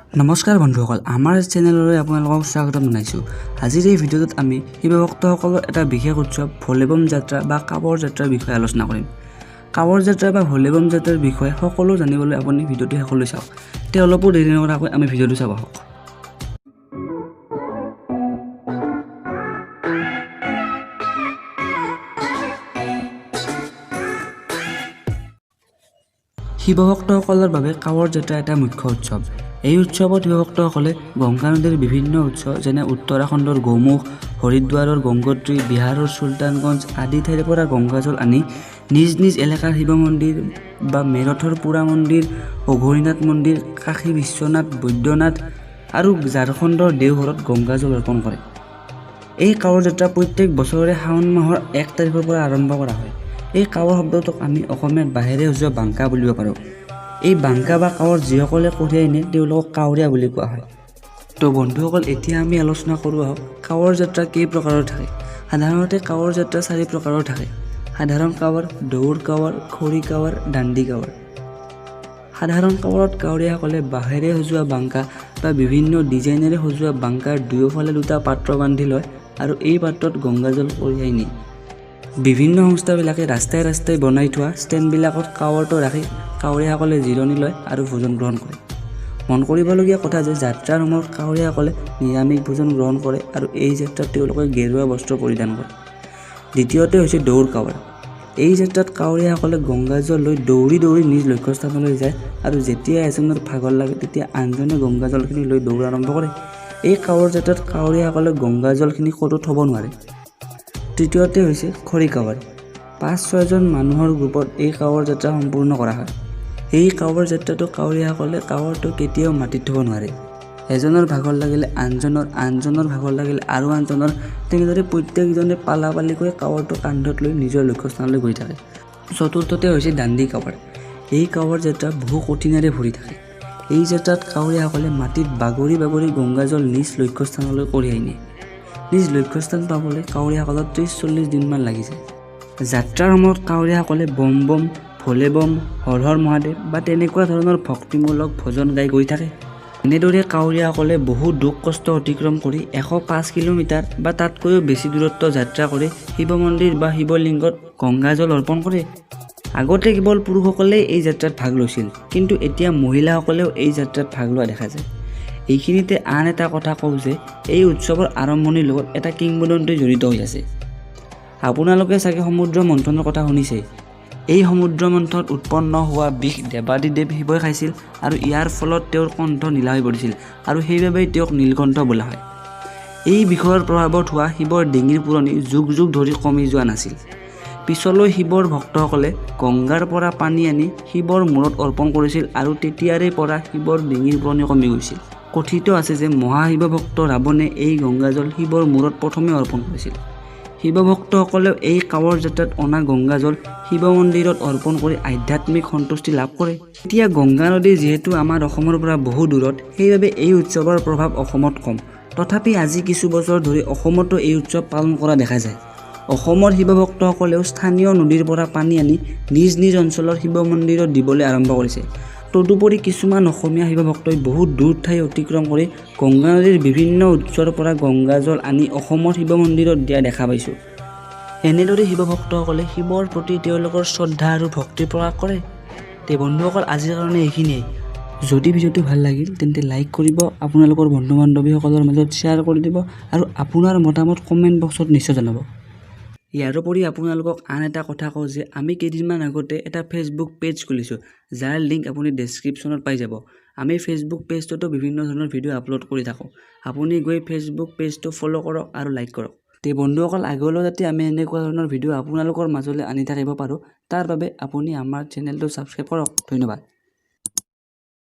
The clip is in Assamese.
নমস্কাৰ বন্ধুসকল, আমাৰ চেনেললৈ আপোনালোকক স্বাগতম জনাইছোঁ। আজিৰ এই ভিডিঅ'টোত আমি শিৱ ভক্তসকলৰ এটা বিশেষ উৎসৱ ভলেবম যাত্ৰা বা কাৱৰ যাত্ৰাৰ বিষয়ে আলোচনা কৰিম। কাৱৰ যাত্ৰা বা ভলেবম যাত্ৰাৰ বিষয়ে সকলো জানিবলৈ আপুনি ভিডিঅ'টো শেষলৈ চাওক। তে অলপো দেৰি নকৰাকৈ আমি ভিডিঅ'টো চাব আহক। শিৱ ভক্তসকলৰ বাবে কাৱৰ যাত্ৰা এটা মুখ্য উৎসৱ। এই উৎসৱত শিৱ ভক্তসকলে গংগা নদীৰ বিভিন্ন উৎস যেনে উত্তৰাখণ্ডৰ গৌমুখ, হৰিদ্বাৰৰ গংগোত্ৰী, বিহাৰৰ চুলতানগঞ্জ আদি ঠাইৰ পৰা গংগাজল আনি নিজ নিজ এলেকাৰ শিৱ মন্দিৰ বা মেৰঠৰ পুৰা মন্দিৰ, অঘৰীনাথ মন্দিৰ, কাশী বিশ্বনাথ, বৈদ্যনাথ আৰু ঝাৰখণ্ডৰ দেওঘৰত গংগাজল অৰ্পণ কৰে। এই কাৱৰ যাত্ৰা প্ৰত্যেক বছৰে শাওণ মাহৰ 1 তাৰিখৰ পৰা আৰম্ভ কৰা হয়। এই কাৱৰ শব্দটোক আমি অসমীয়াত বাঁহেৰে সজোৱা বাংকা বুলিব পাৰোঁ। এই বাংকা বা কাৱৰ যিসকলে কঢ়িয়াই নিয়ে তেওঁলোকক কাৱৰীয়া বুলি কোৱা হয়। তো বন্ধুসকল, এতিয়া আমি আলোচনা কৰোঁ আহক কাৱৰ যাত্ৰা কেই প্ৰকাৰৰ থাকে। সাধাৰণতে কাৱৰ যাত্ৰা 4 প্ৰকাৰৰ থাকে: সাধাৰণ কাৱৰ, দৌৰ কাৱৰ, খৰি কাৱৰ, দাণ্ডি কাৱৰ। সাধাৰণ কাৱৰত কাৱৰীয়াসকলে বাঁহেৰে সজোৱা বাংকা বা বিভিন্ন ডিজাইনেৰে সজোৱা বাংকাৰ দুয়োফালে 2টা পাত্ৰ বান্ধি লয় আৰু এই পাত্ৰত গংগাজল কঢ়িয়াই নিয়ে। বিভিন্ন সংস্থাবিলাকে ৰাস্তাই ৰাস্তাই বনাই থোৱা ষ্টেণ্ডবিলাকত কাৱৰটো ৰাখি কাৱৰীয়াসকলে জিৰণি লয় আৰু ভোজন গ্ৰহণ কৰে। মন কৰিবলগীয়া কথা যে যাত্ৰাৰ সময়ত কাৱৰীয়াসকলে নিৰামিষ ভোজন গ্ৰহণ কৰে আৰু এই যাত্ৰাত তেওঁলোকে গেৰুৱা বস্ত্ৰ পৰিধান কৰে। দ্বিতীয়তে হৈছে দৌৰ কাৱৰ। এই যাত্ৰাত কাৱৰীয়াসকলে গংগাজল লৈ দৌৰি দৌৰি নিজ লক্ষ্যস্থানলৈ যায় আৰু যেতিয়া এজনৰ ভাগৰ লাগে তেতিয়া আনজনে গংগাজলখিনি লৈ দৌৰ আৰম্ভ কৰে। এই কাৱৰ যাত্ৰাত কাৱৰীয়াসকলে গংগাজলখিনি ক'তো থ'ব নোৱাৰে। তৃতীয়তে হৈছে খৰি কাৱৰ। 5-6 জন মানুহৰ গ্ৰুপত এই কাৱৰ যাত্ৰা সম্পূৰ্ণ কৰা হয়। এই কাৱৰ যাত্ৰাটো কাৱৰীয়াসকলে কাৱৰটো কেতিয়াও মাটিত থ'ব নোৱাৰে। এজনৰ ভাগৰ লাগিলে আনজনৰ ভাগৰ লাগিলে আৰু আনজনৰ, তেনেদৰে প্ৰত্যেকজনে পালাপালিকৈ কাৱৰটো কান্ধত লৈ নিজৰ লক্ষ্যস্থানলৈ গৈ থাকে। চতুৰ্থতে হৈছে দাণ্ডি কাৱৰ। এই কাৱৰ যাত্ৰা বহু কঠিনেৰে ভৰি থাকে। এই যাত্ৰাত কাৱৰীয়াসকলে মাটিত বাগৰি বাগৰি গংগাজল নিজ লক্ষ্যস্থানলৈ কঢ়িয়াই নিয়ে। নিজ লক্ষ্যস্থান পাবলৈ কাৱৰীয়াসকলৰ 30-40 দিনমান লাগি যায়। যাত্ৰাৰ সময়ত কাৱৰীয়াসকলে বম বম, ভলে বম, হৰ হৰ মহাদেৱ বা তেনেকুৱা ধৰণৰ ভক্তিমূলক ভজন গাই গৈ থাকে। এনেদৰে কাৱৰীয়াসকলে বহু দুখ কষ্ট অতিক্ৰম কৰি 105 কিলোমিটাৰ বা তাতকৈও বেছি দূৰত্ব যাত্ৰা কৰি শিৱ মন্দিৰ বা শিৱলিংগত গংগাজল অৰ্পণ কৰে। আগতে কেৱল পুৰুষসকলেই এই যাত্ৰাত ভাগ লৈছিল, কিন্তু এতিয়া মহিলাসকলেও এই যাত্ৰাত ভাগ লোৱা দেখা যায়। এইখিনিতে আন এটা কথা কওঁ যে এই উৎসৱৰ আৰম্ভণিৰ লগত এটা কিংবদন্তি জড়িত হৈ আছে। আপোনালোকে চাগে সমুদ্ৰ মন্থনৰ কথা শুনিছে। এই সমুদ্ৰ মন্থনত উৎপন্ন হোৱা বিষ দেৱাদিদেৱ শিৱই খাইছিল আৰু ইয়াৰ ফলত তেওঁৰ কণ্ঠ নীলা হৈ পৰিছিল আৰু সেইবাবেই তেওঁক নীলকণ্ঠ বোলা হয়। এই বিষয়ৰ প্ৰভাৱত হোৱা শিৱৰ ডিঙিৰ পুৰণি যুগ যুগ ধৰি কমি যোৱা নাছিল। পিছলৈ শিৱৰ ভক্তসকলে গংগাৰ পৰা পানী আনি শিৱৰ মূৰত অৰ্পণ কৰিছিল আৰু তেতিয়াৰে পৰা শিৱৰ ডিঙিৰ পুৰণি কমি গৈছিল। কথিত আছে যে মহাশিৱ ভক্ত ৰাৱণে এই গংগাজল শিৱৰ মূৰত প্ৰথমে অৰ্পণ কৰিছিল। শিৱ ভক্তসকলেও এই কাৱৰ যাত্ৰাত অনা গংগাজল শিৱ মন্দিৰত অৰ্পণ কৰি আধ্যাত্মিক সন্তুষ্টি লাভ কৰে। এতিয়া গংগা নদী যিহেতু আমাৰ অসমৰ পৰা বহু দূৰত, সেইবাবে এই উৎসৱৰ প্ৰভাৱ অসমত কম। তথাপি আজি কিছু বছৰ ধৰি অসমতো এই উৎসৱ পালন কৰা দেখা যায়। অসমৰ শিৱ ভক্তসকলেও স্থানীয় নদীৰ পৰা পানী আনি নিজ নিজ অঞ্চলৰ শিৱ মন্দিৰত দিবলৈ আৰম্ভ কৰিছে। তদুপৰি কিছুমান অসমীয়া শিৱ ভক্তই বহুত দূৰ ঠাই অতিক্ৰম কৰি গংগা নদীৰ বিভিন্ন উৎসৰ পৰা গংগাজল আনি অসমৰ শিৱ মন্দিৰত দিয়া দেখা পাইছোঁ। এনেদৰে শিৱ ভক্তসকলে শিৱৰ প্ৰতি তেওঁলোকৰ শ্ৰদ্ধা আৰু ভক্তি প্ৰকাশ কৰে। তে বন্ধুসকল, আজিৰ কাৰণে এইখিনিয়েই। যদি ভিডিঅ'টো ভাল লাগিল তেন্তে লাইক কৰিব, আপোনালোকৰ বন্ধু বান্ধৱীসকলৰ মাজত শ্বেয়াৰ কৰি দিব আৰু আপোনাৰ মতামত কমেণ্ট বক্সত নিশ্চয় জনাব। ইয়াৰোপৰি আপোনালোকক আন এটা কথা কওঁ যে আমি কেইদিনমান আগতে এটা ফেচবুক পেজ খুলিছোঁ, যাৰ লিংক আপুনি ডেছক্ৰিপশ্যনত পাই যাব। আমি ফেচবুক পেজটোতো বিভিন্ন ধৰণৰ ভিডিঅ' আপলোড কৰি থাকোঁ। আপুনি গৈ ফেচবুক পেজটো ফ'ল' কৰক আৰু লাইক কৰক। তে বন্ধুসকল, আগলৈ যাতে আমি এনেকুৱা ধৰণৰ ভিডিঅ' আপোনালোকৰ মাজলৈ আনি থাকিব পাৰোঁ, তাৰ বাবে আপুনি আমাৰ চেনেলটো ছাবস্ক্ৰাইব কৰক। ধন্যবাদ।